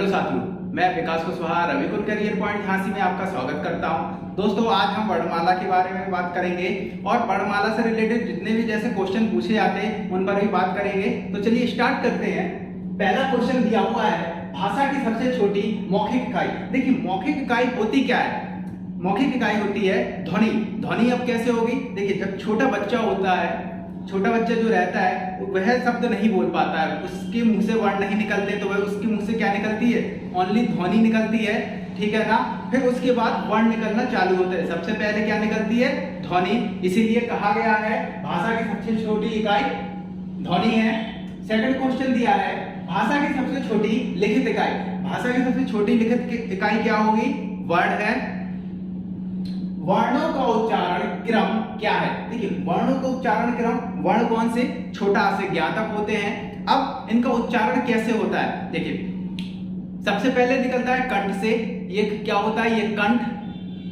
Hello साथियों, मैं विकास Kushwaha रविकुल career point Jhansi में आपका स्वागत करता हूं। दोस्तों, आज हम वर्णमाला के बारे में बात करेंगे और वर्णमाला से रिलेटेड जितने भी जैसे क्वेश्चन पूछे जाते हैं उन पर भी बात करेंगे। तो चलिए स्टार्ट करते हैं। पहला क्वेश्चन दिया हुआ है, भाषा की सबसे छोटी मौखिक इकाई। देखिए, मौखिक इकाई होती क्या है? मौखिक इकाई होती है ध्वनि। ध्वनि अब कैसे होगी? देखिए, जब छोटा बच्चा होता है, छोटा बच्चा जो रहता है वह शब्द नहीं बोल पाता है, उसके मुंह से वर्ण नहीं निकलते, तो वह उसके मुंह से क्या निकलती है? ओनली ध्वनि निकलती है, ठीक है ना। फिर उसके बाद वर्ण निकलना चालू होता है। सबसे पहले क्या निकलती है? ध्वनि। इसीलिए कहा गया है भाषा की सबसे छोटी इकाई ध्वनि है। सेकंड क्वेश्चन दिया है, भाषा की सबसे छोटी लिखित इकाई। भाषा की सबसे छोटी लिखित इकाई क्या होगी? वर्ण है। वर्णों का उच्चारण क्रम क्या है? देखिए, वर्णों का उच्चारण क्रम, वर्ण कौन से? छोटा से ज्ञ तक होते हैं। अब इनका उच्चारण कैसे होता है? देखिए, सबसे पहले निकलता है कंठ से। ये क्या होता है? ये कंठ,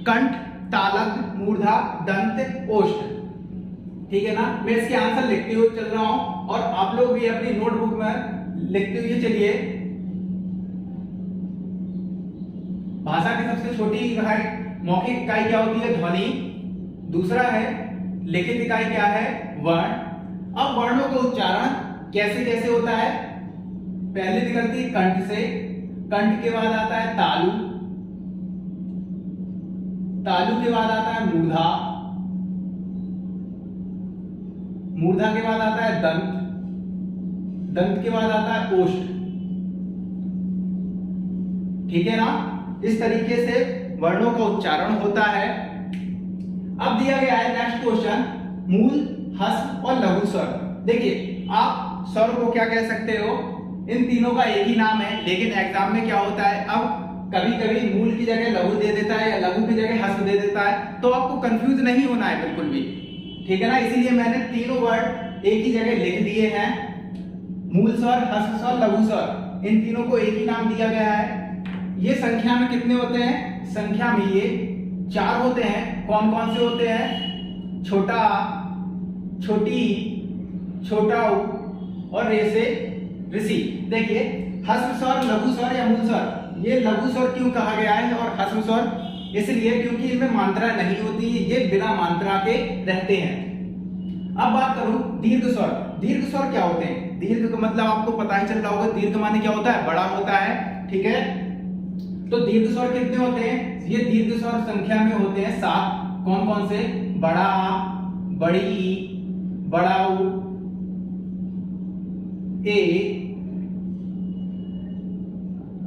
कंठ, तालव्य, मूर्धा, दंत, ओष्ठ, ठीक है ना। मैं इसके आंसर लिखते हुए चल रहा हूं और आप लोग भी अपनी नोटबुक में लिखते हुए चलिए। भाषा की सबसे छोटी इकाई मौखिक इकाई क्या होती है? ध्वनि। दूसरा है लिखित इकाई क्या है? वर्ण। अब वर्णों का उच्चारण कैसे कैसे होता है? पहले निकलती है कंठ से, कंठ के बाद आता है तालु, तालु के बाद आता है मूर्धा, मूर्धा के बाद आता है दंत, दंत के बाद आता है ओष्ठ, ठीक है ना। इस तरीके से वर्णों का उच्चारण होता है। अब दिया गया है नेक्स्ट क्वेश्चन, मूल, ह्रस्व और लघु स्वर। देखिए, आप स्वर को क्या कह सकते हो? इन तीनों का एक ही नाम है, लेकिन एग्जाम में क्या होता है, अब कभी कभी मूल की जगह लघु दे देता है या लघु की जगह ह्रस्व दे देता है, तो आपको कंफ्यूज नहीं होना है बिल्कुल भी, ठीक है ना। इसीलिए मैंने तीनों वर्ड एक ही जगह लिख दिए हैं। मूल स्वर, ह्रस्व स्वर, लघु स्वर, इन तीनों को एक ही नाम दिया गया है। ये संख्या में कितने होते हैं? संख्या में ये 4 होते हैं। कौन कौन से होते हैं? छोटा, छोटी, छोटा और रे से ऋषि। देखिए, ह्रस्व स्वर, लघु स्वर या मूल स्वर, ये लघु स्वर क्यों कहा गया है और ह्रस्व स्वर? इसलिए क्योंकि इनमें मात्रा नहीं होती, ये बिना मात्रा के रहते हैं। अब बात करूं दीर्घ स्वर। दीर्घ स्वर क्या होते हैं? दीर्घ का मतलब आपको पता ही चल रहा होगा, दीर्घ माने क्या होता है? बड़ा होता है, ठीक है। तो दीर्घ स्वर कितने होते हैं? ये दीर्घ स्वर संख्या में होते हैं 7। कौन कौन से? बड़ा, बड़ी, बड़ाऊ, ए,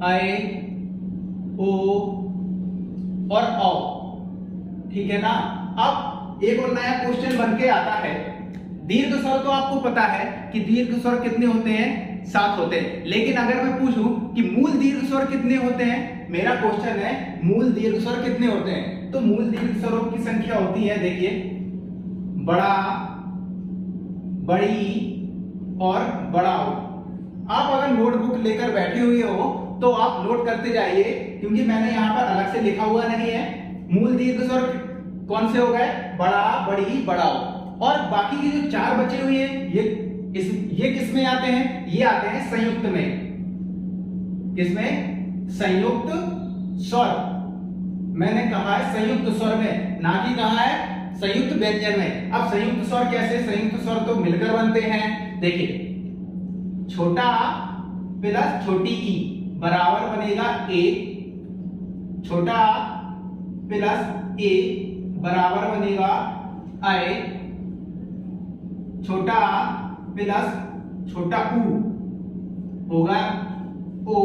ऐ, ओ और औ, ठीक है ना। अब एक और नया क्वेश्चन बन के आता है। दीर्घ स्वर तो आपको पता है कि दीर्घ स्वर कितने होते हैं? 7 होते हैं। लेकिन अगर मैं पूछूं कि मूल दीर्घ स्वर कितने होते हैं, मेरा क्वेश्चन है मूल दीर्घ स्वर कितने होते हैं, तो मूल दीर्घ स्वरों की संख्या होती है, देखिए, बड़ा, बड़ी और बड़ाऊ। आप अगर नोटबुक लेकर बैठे हुए हो तो आप नोट करते जाइए, क्योंकि मैंने यहाँ पर अलग से लिखा हुआ नहीं है। मूल दीर्घ स्वर कौन से हो गए? बड़ा, बड़ी, बड़ाऊ। और बाकी के जो 4 बचे हुए हैं, ये किस में आते हैं? ये आते हैं संयुक्त में। किसमें? संयुक्त स्वर। मैंने कहा है संयुक्त स्वर में, ना कि कहा है संयुक्त व्यंजन में। अब संयुक्त स्वर कैसे? संयुक्त स्वर तो मिलकर बनते हैं। देखिए, छोटा प्लस छोटी ई बराबर बनेगा ए, छोटा प्लस ए बराबर बनेगा ऐ, छोटा प्लस छोटा ऊ होगा ओ,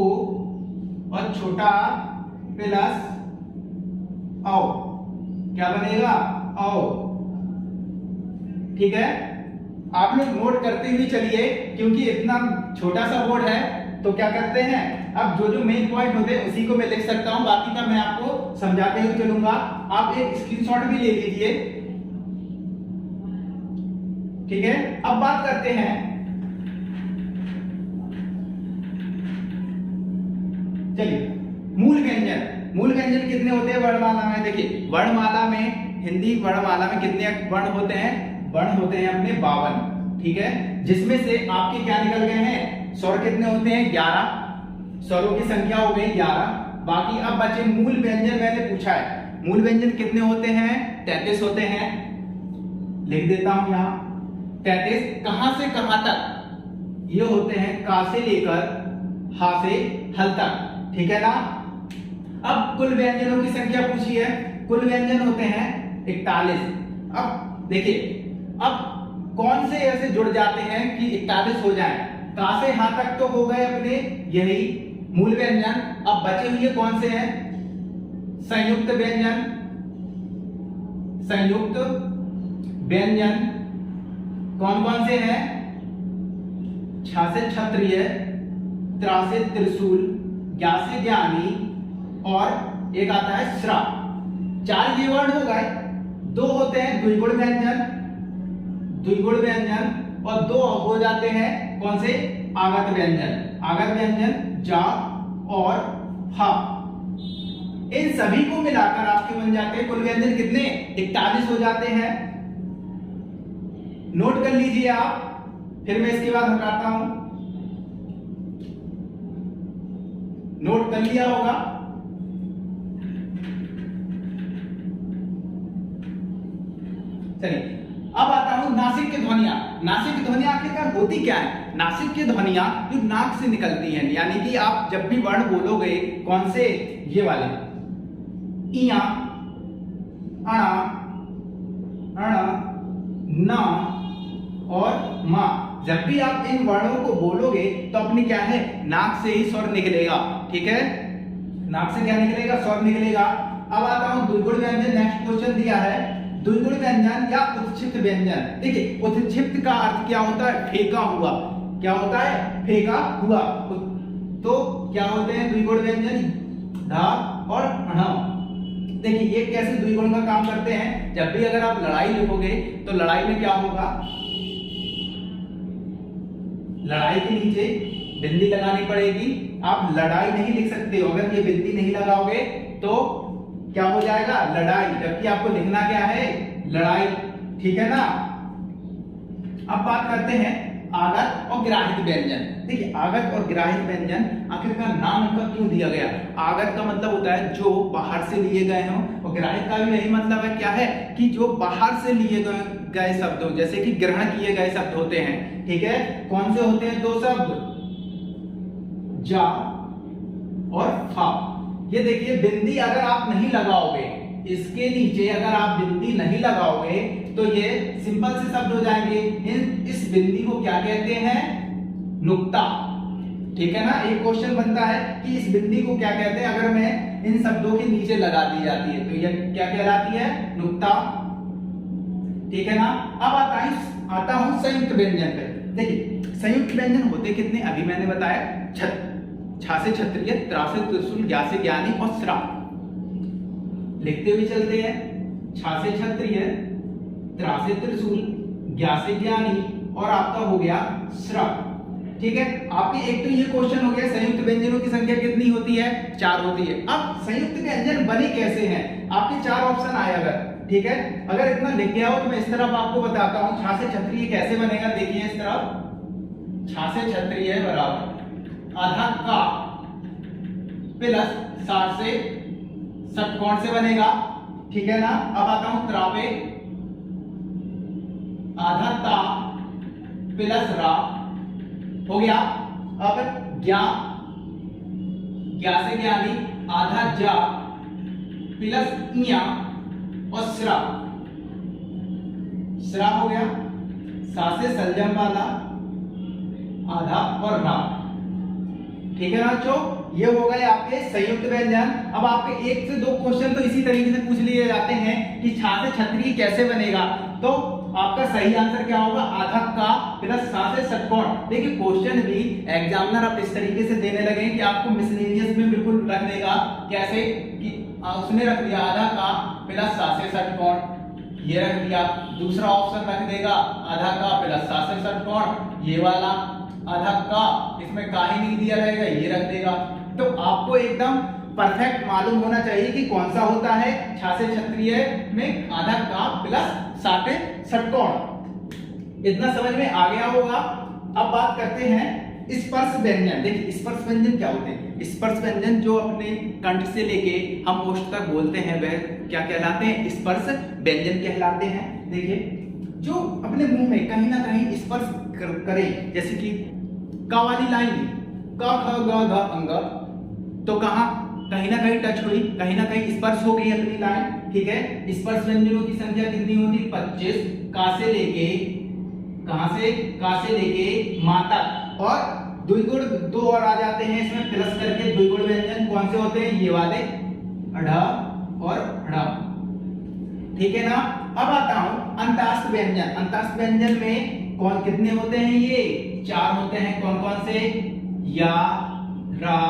और छोटा प्लस औ क्या बनेगा? औ, ठीक है। आप लोग नोट करते हुए चलिए, क्योंकि इतना छोटा सा बोर्ड है, तो क्या करते हैं, अब जो जो मेन पॉइंट होते हैं उसी को मैं लिख सकता हूं, बाकी का मैं आपको समझाते हुए चलूंगा। आप एक स्क्रीनशॉट भी ले लीजिए, ठीक है। अब बात करते हैं, चलिए, मूल व्यंजन। मूल व्यंजन कितने होते हैं वर्णमाला में? देखिए, वर्णमाला में, हिंदी वर्णमाला में कितने वर्ण होते हैं? वर्ण होते हैं अपने 52, ठीक है। जिसमें से आपके क्या निकल गए हैं? स्वर कितने होते हैं? 11, स्वरों की संख्या हो गई 11। बाकी अब बचे मूल व्यंजन, मैंने पूछा है मूल व्यंजन कितने होते हैं, 33 होते हैं। लिख देता हूं यहां 33। कहां से कहां तक, ये होते हैं का से लेकर हा से हल तक, ठीक है ना। अब कुल व्यंजनों की संख्या पूछी है, कुल व्यंजन होते हैं 41। अब देखिए, अब कौन से ऐसे जुड़ जाते हैं कि 41 हो जाए। का से हा तक तो हो गए अपने यही मूल व्यंजन। अब बचे हुए कौन से हैं, संयुक्त व्यंजन। संयुक्त व्यंजन कौन कौन से हैं, छा से क्षत्रिय, त्रा से त्रिशूल, ज्ञा से ज्ञानी और एक आता है श्रा। 4 ये वर्ड हो गए। 2 होते हैं द्विगुण व्यंजन, द्विगुण व्यंजन, और 2 हो जाते हैं कौन से, आगत व्यंजन। आगत व्यंजन जा और हा, इन सभी को मिलाकर आपके बन जाते हैं कुल व्यंजन कितने, 41 हो जाते हैं। नोट कर लीजिए आप, फिर मैं इसके बाद हटाता हूं। नोट कर लिया होगा। चलिए अब आता हूं नासिक की ध्वनियां। नासिक की ध्वनियां आखिरकार होती क्या है। नासिक की ध्वनियां जो नाक से निकलती हैं, यानी कि आप जब भी वर्ण बोलोगे, कौन से, ये वाले, इया, अणा, अणा, ना और मा, जब भी आप इन वर्णों को बोलोगे तो अपनी क्या है, नाक से ही स्वर निकलेगा, ठीक है। नाक से क्या निकलेगा, स्वर निकलेगा। अब आता हूं द्विगुण व्यंजन। नेक्स्ट क्वेश्चन दिया है द्विगुण व्यंजन या उत्क्षिप्त व्यंजन। देखिए उत्क्षिप्त का अर्थ क्या होता है, फेंका हुआ। क्या होता है, फेंका हुआ। तो क्या होते हैं द्विगुण व्यंजन, धा और ण। देखिए ये कैसे द्विगुण का काम करते हैं। जब भी अगर आप लड़ाई लिखोगे तो लड़ाई में क्या होगा, लड़ाई के नीचे बिंदी लगानी पड़ेगी। आप लड़ाई नहीं लिख सकते हो अगर ये बिंदी नहीं लगाओगे तो क्या हो जाएगा, लड़ाई, जबकि आपको लिखना क्या है, लड़ाई, ठीक है ना। अब बात करते हैं आगत और ग्राहित व्यंजन। देखिए आगत और ग्राहित व्यंजन आखिरकार नाम इनका क्यों दिया गया। आगत का मतलब होता है जो बाहर से लिए गए हों, और ग्राहित का भी यही मतलब है, क्या है, कि जो बाहर से लिए गए शब्द हो, जैसे कि ग्रहण किए गए शब्द होते हैं, ठीक है। कौन से होते हैं, 2 शब्द, जा और फा। ये देखिए बिंदी अगर आप नहीं लगाओगे, इसके नीचे अगर आप बिंदी नहीं लगाओगे तो ये सिंपल से शब्द हो जाएंगे। इस बिंदी को क्या कहते हैं, नुक्ता, ठीक है ना। एक क्वेश्चन बनता है कि इस बिंदी को क्या कहते हैं, अगर मैं इन शब्दों के नीचे लगा दी जाती है तो ये क्या कहलाती है, नुक्ता, ठीक है ना। अब आता हूं संयुक्त व्यंजन पे। देखिए संयुक्त व्यंजन होते कितने, अभी मैंने बताया, छा से क्षत्रिय, त्रा से त्रिशूल, ज्ञा से ज्ञानी और श्रा। लिखते हुए चलते हैं, छा से क्षत्रिय, त्रा से त्रिशूल, ज्ञा से ज्ञानी और आपका हो गया श्रा, ठीक है। आपके एक तो ये क्वेश्चन हो गया संयुक्त व्यंजनों की संख्या कितनी होती है, 4 होती है। अब संयुक्त व्यंजन बने कैसे हैं, आपके 4 ऑप्शन आए अगर, ठीक है। अगर इतना लिख गया हो तो मैं इस तरफ आपको बताता हूं छा से क्षत्रिय कैसे बनेगा। देखिए इस तरफ, छा से क्षत्रिय बराबर आधा का प्लस 60 से षटकोण से बनेगा, ठीक है ना। अब आता हूं त्रा पे, आधा ता प्लस रा हो गया। अब ज्ञा, ज्ञा से ज्ञानी, आधा जा प्लस इया और श्रा, श्रा हो गया। सा से सलजम वाला, आधा और रा, ठीक है ना बच्चों। ये हो गए आपके संयुक्त व्यंजन। अब आपके 1 से 2 क्वेश्चन तो इसी तरीके से पूछ लिए जाते हैं कि छा से क्षत्रिय कैसे बनेगा, तो आपका सही आंसर क्या होगा, आधा का प्लस सा से षटकोण। देखिए क्वेश्चन भी एग्जामिनर अब इस तरीके से देने लगे कि आपको मिसलेनियस में बिल्कुल रख देगा, कैसे कि उसने रख दिया आधा का प्लस सा से षटकोण, ये रख दिया। दूसरा ऑप्शन रख देगा आधा का प्लस सा से षटकोण, ये वाला आधा का, इसमें का ही नहीं दिया रहेगा, ये रख देगा। तो आपको एकदम परफेक्ट मालूम होना चाहिए कि कौन सा होता है छा से क्षत्रिय में आधा का प्लस सा से षटकोण। इतना समझ में आ गया होगा। अब बात करते हैं स्पर्श व्यंजन। देखिए स्पर्श व्यंजन क्या होते हैं। स्पर्श व्यंजन जो अपने कंठ से लेके हम ओष्ठ तक बोलते हैं वह क्या कहलाते हैं? स्पर्श व्यंजन कहलाते हैं। देखिए जो अपने मुंह में कहीं ना कहीं स्पर्श करे, जैसे कि क वाली लाइन ली, क ख ग घ अंग, तो कहाँ कहीं ना कहीं टच हुई, कहीं ना कहीं स्पर्श हो गई अपनी लाइन। ठीक है, स्पर्श व्यंजनों की संख्या कितनी होती? 25। का से लेके, कहां से? का से लेके मां तक। और द्विगुण दो और आ जाते हैं इसमें प्लस करके। द्विगुण व्यंजन कौन से होते हैं? ये वाले ढ और ढ़। ठीक है ना। अब आता हूं अंतास्थ व्यंजन। अंतास्थ व्यंजन में कौन कितने होते हैं? ये 4 होते हैं। कौन कौन से? या, रा,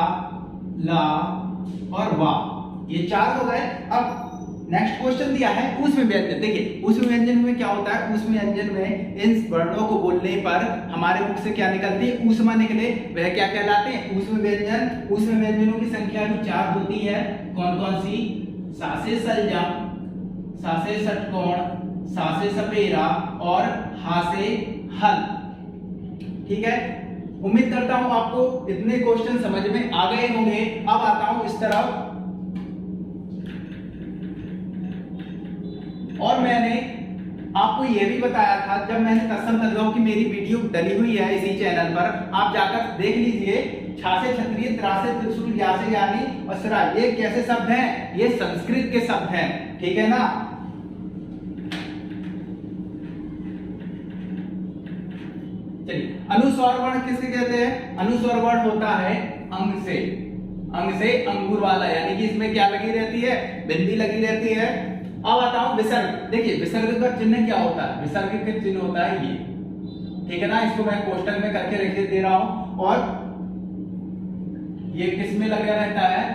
ला और वा, ये 4 हो गए। अब नेक्स्ट क्वेश्चन दिया है ऊष्म व्यंजन। देखिए ऊष्म व्यंजन में क्या होता है? ऊष्म व्यंजन में इन वर्णों को बोलने पर हमारे मुख से क्या निकलती है? ऊष्मा निकले, वह क्या कहलाते हैं? ऊष्म व्यंजन। ऊष्म व्यंजनों की संख्या भी 4 होती है। कौन कौन सी? सा से सलजम, सा से षटकोण, सा से सपेरा और हा से हल। ठीक है, उम्मीद करता हूं आपको इतने क्वेश्चन समझ में आ गए होंगे। अब आता हूं इस तरफ, और मैंने आपको यह भी बताया था जब मैंने तत्सम तद्भव की मेरी वीडियो डली हुई है इसी चैनल पर, आप जाकर देख लीजिए। छा से क्षत्रिय, त्रा से त्रिशूल, या से यानी और सरा, ये कैसे शब्द हैं? ये संस्कृत के शब्द हैं। ठीक है ना। चलिए, अनुस्वर वर्ण किसके कहते हैं? अनुस्वर वर्ण होता है अंग से। अंग से अंगूर वाला, यानी कि इसमें क्या लगी रहती है? बिंदी लगी रहती है। अब आता हूं विसर्ग। देखिए विसर्ग का चिन्ह क्या होता है? विसर्ग का चिन्ह होता है ये। ठीक है ना, इसको मैं कोष्टक में करके रख दे रहा हूं। और ये किस में लगा रहता है?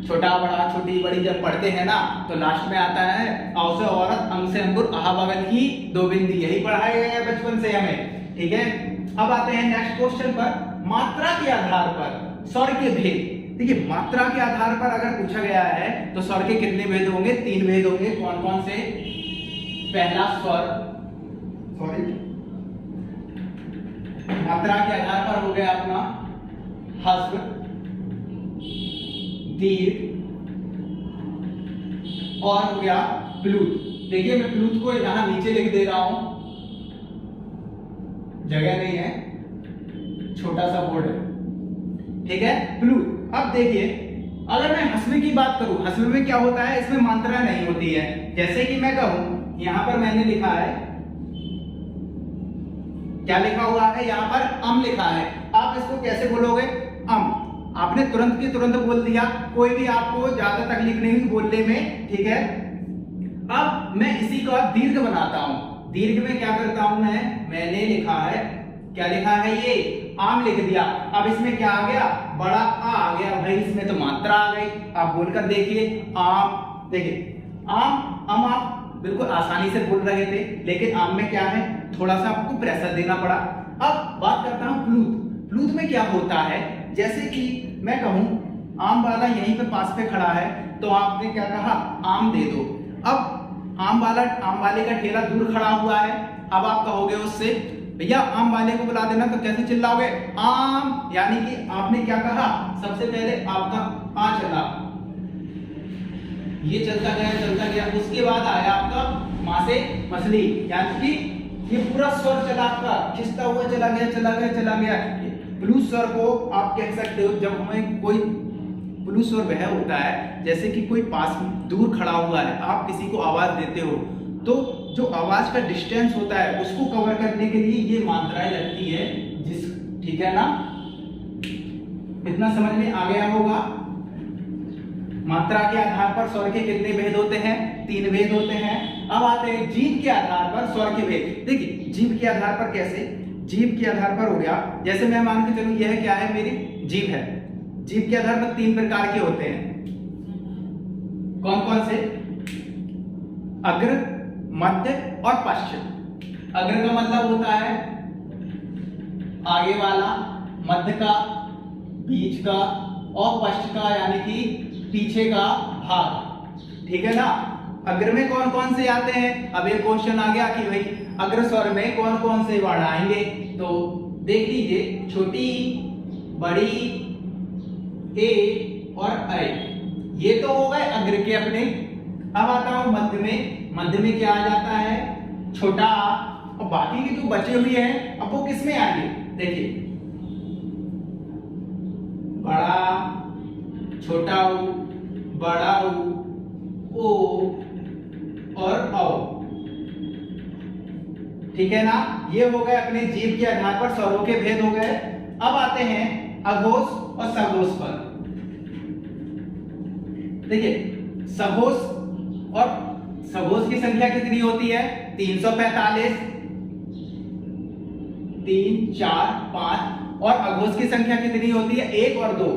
छोटा बड़ा, छोटी बड़ी जब पढ़ते हैं ना तो लास्ट में आता है औ से औरत, अंग से अंगूर, आहा बगल की दो बिंदी। यही पढ़ाया गया है बचपन से हमें। ठीक है, अब आते हैं नेक्स्ट क्वेश्चन पर। मात्रा के आधार पर स्वर के भेद। देखिए मात्रा के आधार पर अगर पूछा गया है तो स्वर के कितने भेद होंगे? 3 भेद होंगे। कौन कौन से? पहला स्वर, सॉरी, मात्रा के आधार पर हो गया अपना ह्रस्व, दीर्घ और हो गया प्लूत। देखिए मैं प्लूत को यहां नीचे लिख दे रहा हूं, जगह नहीं है, छोटा सा बोर्ड है। ठीक है, प्लूत। अब देखिए अगर मैं ह्रस्व की बात करूं, ह्रस्व में क्या होता है? इसमें मात्रा नहीं होती है। जैसे कि मैं कहूं, यहां पर मैंने लिखा है, क्या लिखा हुआ है? यहां पर अम लिखा है। आप इसको कैसे बोलोगे? अम। आपने तुरंत की तुरंत बोल दिया, कोई भी आपको ज्यादा तकलीफ नहीं हुई बोलने में। ठीक है, अब मैं इसी का दीर्घ बनाता हूं। दीर्घ में क्या करता हूं मैंने लिखा है, क्या लिखा है? ये आम लिख दिया। अब इसमें क्या आ गया? बड़ा आ गया। भाई इसमें तो मात्रा आ गई। आप बोलकर देखिए, आम। देखिए आम, आम आप बिल्कुल आसानी से बोल रहे थे, लेकिन आम में क्या है? थोड़ा सा आपको प्रेशर देना पड़ा। अब बात करता हूं प्लूत। प्लूत में क्या होता है? जैसे कि मैं कहूं आम वाला यहीं पे पास पे खड़ा है, तो आपने क्या कहा? आम दे दो। अब आम वाले का ठेला दूर खड़ा हुआ है। अब आप कहोगे उससे, भैया आम वाले को बुला देना, तो कैसे चिल्लाओगे? आम। यानी कि आपने क्या कहा? सबसे पहले आपका आ चला, ये चलता गया, उसके बाद आया आपका मां से मछली, यानी कि ये पूरा स्वर चला आपका, खिंचता हुआ चला गया। प्लूत स्वर को आप कह सकते हो, जब हमें कोई प्लूत स्वर वह होता है जैसे कि कोई पास दूर खड़ा हुआ है, आप किसी को आवाज देते हो, तो जो आवाज का डिस्टेंस होता है उसको कवर करने के लिए ये मात्राएं लगती है। ठीक है ना, इतना समझ में आ गया होगा। मात्रा के आधार पर स्वर के कितने भेद होते हैं? 3 भेद होते हैं। अब आते हैं जीभ के आधार पर स्वर के भेद। देखिए जीभ के आधार पर कैसे? जीभ के आधार पर हो गया, जैसे मैं मान के चलूं यह क्या है? मेरी जीभ है। जीभ के आधार पर 3 प्रकार के होते हैं। कौन कौन से? अग्र, मध्य और पश्च। अग्र का मतलब होता है आगे वाला, मध्य का, बीच का और पश्च का यानी कि पीछे का भाग। ठीक है ना। अग्र में कौन कौन से आते हैं? अब एक क्वेश्चन आ गया कि भाई अग्र स्वर में कौन कौन से वर्ण आएंगे, तो देख लीजिए, छोटी, बड़ी, ए और ऐ। ये तो हो गए अग्र के अपने। अब आता हूं मध्य में। मध्य में क्या आ जाता है? छोटा आ। और बाकी की जो बचे हुए हैं अब वो किस में आएंगे? देखिए, बड़ा, छोटा ऊ, बड़ा ऊ, ओ और औ। ठीक है ना? ये हो गए अपने जीव के आधार पर स्वरों के भेद हो गए। अब आते हैं अघोष और सघोष पर। देखिए, सघोष और सघोष की संख्या कितनी होती है? 345, 3, 4, 5। और अघोष की संख्या कितनी होती है? 1 और 2,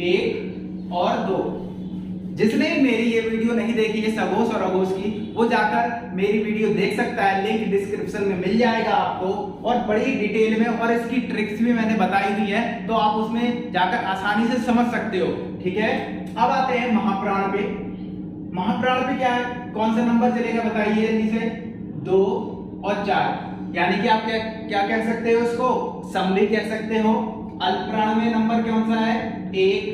1 और 2। जिसने मेरी ये वीडियो नहीं देखी है सघोष और अघोष की, वो जाकर मेरी वीडियो देख सकता है, लिंक डिस्क्रिप्शन में मिल जाएगा आपको। और बड़ी डिटेल में और इसकी ट्रिक्स भी मैंने बताई हुई है, तो आप उसमें जाकर आसानी से समझ सकते हो। ठीक है, अब आते हैं महाप्राण पे। महाप्राण पे क्या है? कौन सा नंबर चलेगा बताइए जल्दी से? 2 और 4। यानी कि आप क्या कह सकते हो इसको? सम भी कह सकते हो। अल्पप्राण में नंबर कौन सा है? 1,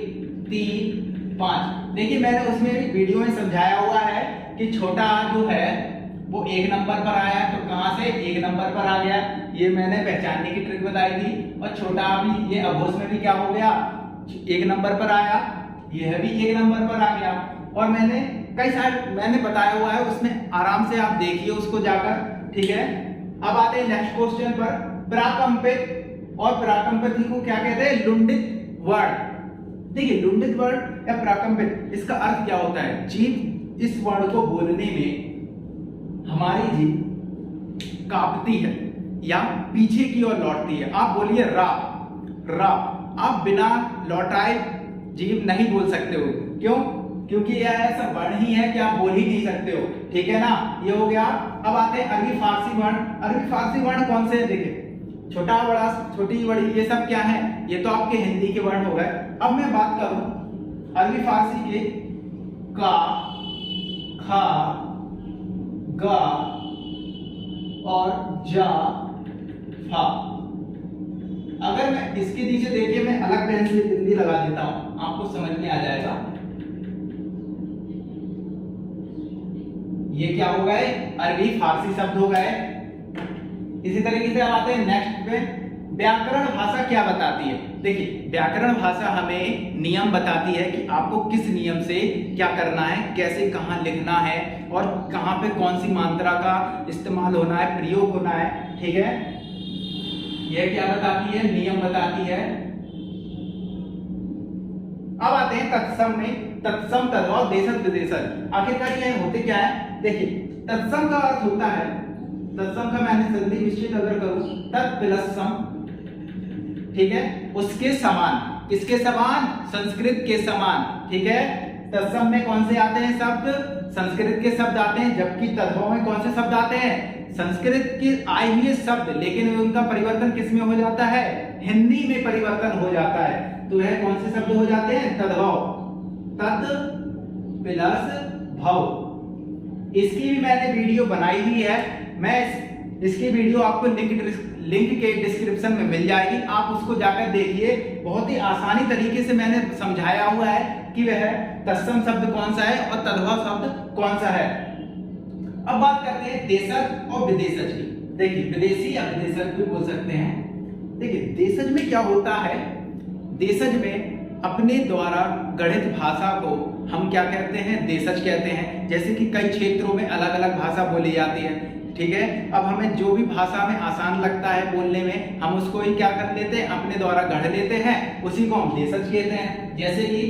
3, 5। देखिए, मैंने उसमें वीडियो में समझाया हुआ है कि छोटा जो है वो 1 नंबर पर आया, तो कहां से 1 नंबर पर आ गया, ये मैंने पहचानने की ट्रिक बताई थी। और छोटा भी, ये अघोष में भी क्या हो गया? 1 नंबर पर आया, यह भी 1 नंबर पर आ गया। और मैंने कई सारे मैंने बताया हुआ है, उसमें आराम से आप देखिए उसको जाकर। ठीक है, अब आते हैं नेक्स्ट क्वेश्चन पर। प्राकंपित और प्राकंपित को क्या कहते हैं? लुंडित वर्ण। देखिए, लुंडित वर्ण या प्राकंपित, इसका अर्थ क्या होता है? जीभ इस वर्ण को बोलने में हमारी जीभ कांपती है या पीछे की ओर लौटती है। आप बोलिए रा, रा। आप बिना लौटाए जीभ नहीं बोल सकते हो। क्यों? क्योंकि यह ऐसा वर्ण ही है कि आप बोल ही नहीं सकते हो। ठीक है ना? ये हो गया। अब आते हैं अरबी फारसी वर्ण। अरबी फारसी वर्ण कौन से हैं? देखिए, छोटा, बड़ा, छोटी, बड़ी, ये सब क्या है? ये तो आपके हिंदी के वर्ण हो गए। अब मैं बात करूं अरबी फारसी के का, खा, गा और जा, फा। अगर मैं इसके नीचे देखिए, मैं अलग पेन से हिंदी लगा देता हूं, आपको समझ में आ जाएगा। ये क्या हो गए? अरबी फारसी शब्द हो गए। इसी तरीके से अब आते हैं नेक्स्ट पे। व्याकरण भाषा क्या बताती है? देखिए, व्याकरण भाषा हमें नियम बताती है कि आपको किस नियम से क्या करना है, कैसे कहां लिखना है और कहां पे कौन सी मात्रा का इस्तेमाल होना है, प्रयोग होना है। ठीक है, यह क्या बताती है? नियम बताती है। अब आते हैं तत्सम में। तत्सम, तद्भव, देशज, विदेशज। आखिरकार ये होते क्या है? देखिए, तत्सम का अर्थ होता है, तत्सम का मैंने संधि विच्छेद अगर करूं, तत् प्लस सम। ठीक है, उसके समान। किसके समान? संस्कृत के समान। ठीक है, तत्सम में कौन से आते हैं शब्द? संस्कृत के शब्द आते हैं। जबकि तद्भव में कौन से शब्द आते हैं? संस्कृत के आए हुए शब्द, लेकिन उनका परिवर्तन किस में हो जाता है? हिंदी में परिवर्तन हो जाता है। तो वह कौन से शब्द हो जाते हैं? तद्भव, तत् प्लस भव। इसकी भी मैंने वीडियो बनाई हुई है। मैं इसकी वीडियो आपको लिंक के डिस्क्रिप्शन में मिल जाएगी, आप उसको जाकर देखिए। बहुत ही आसानी तरीके से मैंने समझाया हुआ है कि वह तत्सम शब्द कौन सा है और तद्भव शब्द कौन सा है। अब बात करते हैं देशज और विदेशज की। देखिए, विदेशी या विदेशज भी बोल सकते हैं। देखिए, देशज में क्या होता है? देशज में अपने द्वारा गढ़ित भाषा को हम क्या कहते हैं? देशज कहते हैं। जैसे कि कई क्षेत्रों में अलग अलग भाषा बोली जाती है। ठीक है, अब हमें जो भी भाषा में आसान लगता है बोलने में, हम उसको ही क्या कर लेते हैं? अपने द्वारा गढ़ लेते हैं, उसी को हम देशज कहते हैं। जैसे कि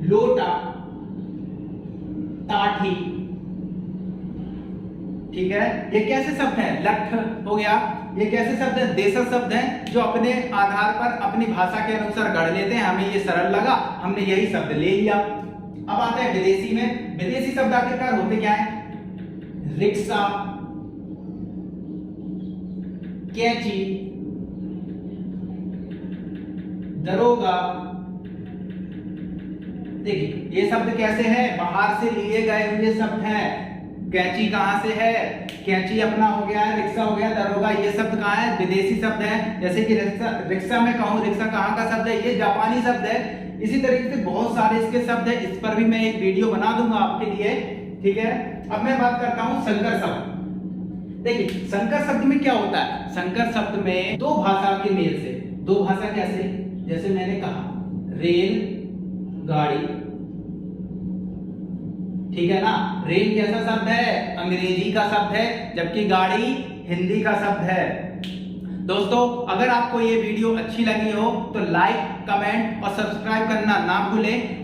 लोटा, ताठी। ठीक है, ये कैसे शब्द हैं? लठ हो गया, ये कैसे शब्द हैं? देशज शब्द हैं, जो अपने आधार पर अपनी भाषा के अनुसार गढ़ लेते हैं। हमें ये सरल लगा, हमने यही शब्द ले लिया। अब आते हैं विदेशी में। विदेशी शब्द आखिरकार होते क्या है? रिक्शा, कैंची, दरोगा। देखिए, ये शब्द कैसे हैं? बाहर से लिए गए हुए शब्द हैं। कैंची कहाँ से है? कैंची अपना हो गया, रिक्शा हो गया, दरोगा, ये शब्द कहाँ है? विदेशी शब्द है। जैसे कि रिक्शा में कहूँ, रिक्शा कहाँ का शब्द है? ये जापानी शब्द है। इसी तरीके से बहुत सारे इसके शब्द है, इस पर भी मैं एक वीडियो बना दूंगा आपके लिए, ठीक है। अब मैं बात करता हूँ संकर शब्द। देखिए संकर शब्द में क्या होता है? संकर शब्द में दो भाषा के मेल से, दो भाषा कैसे? जैसे मैंने कहा रेल गाड़ी, ठीक है ना। रेल कैसा शब्द है? अंग्रेजी का शब्द है, जबकि गाड़ी हिंदी का शब्द है। दोस्तों अगर आपको ये वीडियो अच्छी लगी हो तो लाइक, कमेंट और सब्सक्राइब करना ना भूलें।